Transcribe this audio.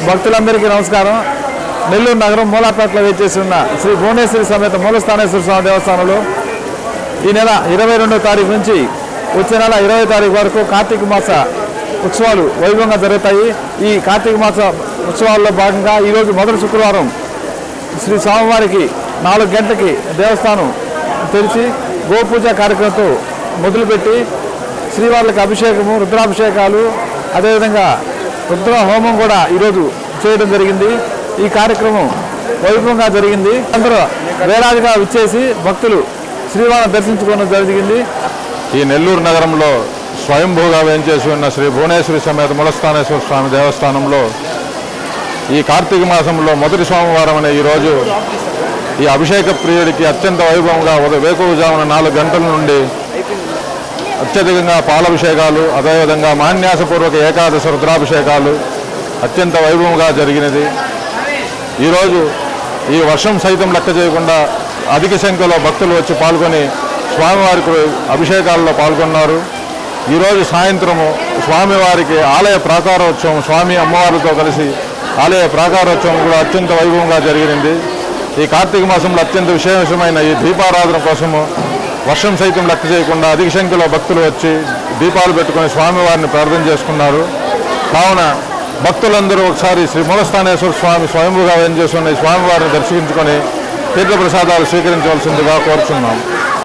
భక్తులందరికీ నమస్కారం. నెల్లూరు నగరం మూలాపేటలో వేచేసి ఉన్న శ్రీ భువనేశ్వరి సమేత మూలస్థానేశ్వర స్వామి దేవస్థానంలో ఈ నెల 22వ తారీఖు నుంచి వచ్చే నెల 20వ తారీఖు వరకు కార్తీక మాస ఉత్సవాలు వైభవంగా జరుగుతాయి. ఈ కార్తీక మాస ఉత్సవాల్లో భాగంగా ఈరోజు మొదటి శుక్రవారం శ్రీ స్వామివారికి 4 గంటలకి దేవస్థానం తెరిచి గోపూజ కార్యక్రమంతో మొదలుపెట్టి శ్రీవార్లకు అభిషేకము, రుద్రాభిషేకాలు, అదేవిధంగా రుద్ర హోమం కూడా ఈరోజు చేయడం జరిగింది. ఈ కార్యక్రమం వైభవంగా జరిగింది. అందరూ వేలాదిగా విచ్చేసి భక్తులు శ్రీవారిని దర్శించుకోవడం జరిగింది. ఈ నెల్లూరు నగరంలో స్వయంభూగా వేంచేసి ఉన్న శ్రీ భువనేశ్వరి సమేత మూలస్థానేశ్వర స్వామి దేవస్థానంలో ఈ కార్తీక మాసంలో మొదటి సోమవారం అనే ఈరోజు ఈ అభిషేక ప్రియుడికి అత్యంత వైభవంగా వేకువజామున 4 గంటల నుండి అత్యధికంగా పాలాభిషేకాలు, అదేవిధంగా మాన్యాసపూర్వక ఏకాదశి రుద్రాభిషేకాలు అత్యంత వైభవంగా జరిగినది. ఈరోజు ఈ వర్షం సైతం లెక్క చేయకుండా అధిక సంఖ్యలో భక్తులు వచ్చి పాల్గొని స్వామివారికి అభిషేకాల్లో పాల్గొన్నారు. ఈరోజు సాయంత్రము స్వామివారికి ఆలయ ప్రాకారోత్సవం, స్వామి అమ్మవారితో కలిసి ఆలయ ప్రాకారోత్సవం కూడా అత్యంత వైభవంగా జరిగింది. ఈ కార్తీక మాసంలో అత్యంత విశేషమైన ఈ దీపారాధన కోసము వర్షం సైతం లెక్క చేయకుండా అధిక సంఖ్యలో భక్తులు వచ్చి దీపాలు పెట్టుకుని స్వామివారిని ప్రార్థన చేసుకున్నారు. కావున భక్తులందరూ ఒకసారి శ్రీ మూలస్థానేశ్వర స్వామి స్వయంభూగా వేంచేసి ఉన్న ఈ స్వామివారిని దర్శించుకొని తీర్థప్రసాదాలు స్వీకరించవలసిందిగా కోరుచున్నాం.